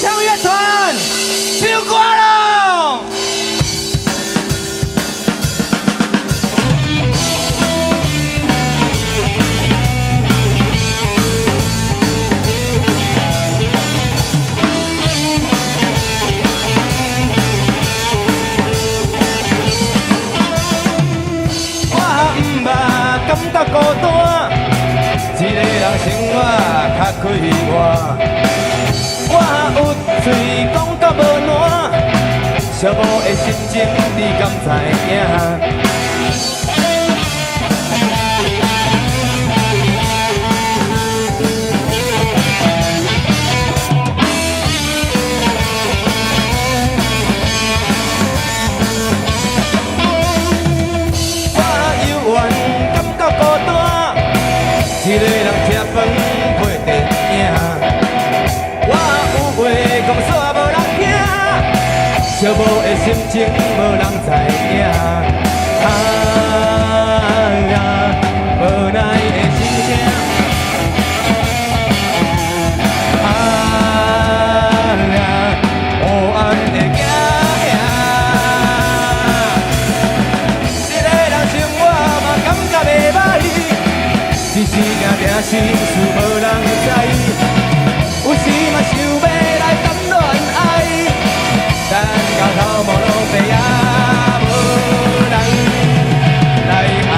腔乐团唱歌喽！我毋捌感觉孤单，一个人生活较快活。 我有嘴讲到无烂，寂寞的心情你敢知影？我犹原感觉孤单，一个人吃饭配电影。 话讲煞无人听，寂寞的心情无人知影。无奈的心声，黑暗的行影。一个人生活嘛感觉袂歹，只是定定心事无人知。 有时嘛想要来谈恋爱，但到头毛拢白也无人来爱。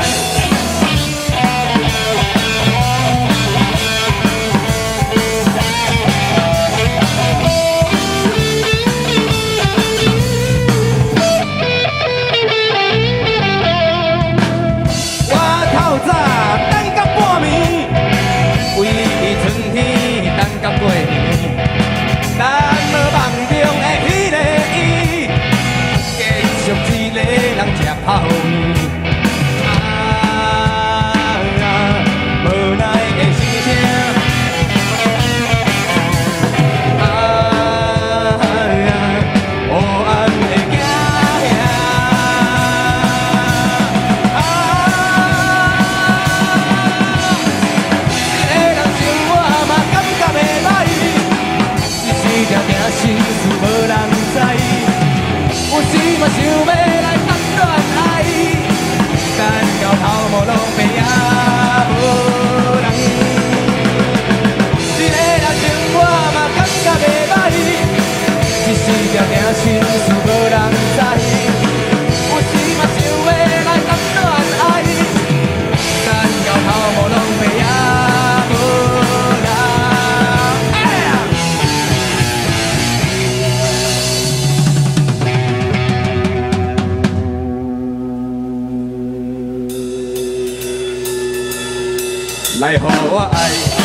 我透早等到半暝，为你春天等到过年。 咱无梦中的迄个伊，继续一个人吃泡面。无奈的心声，黑暗的行影。一个人生活嘛感觉袂歹。 定定心事无人知，有时嘛想要来谈恋爱，但到头毛拢白也无人。一个人生活嘛感觉袂歹，只是定定心事无人知，有时嘛想要来谈恋爱，但到头毛拢白也无人。 来，予我爱。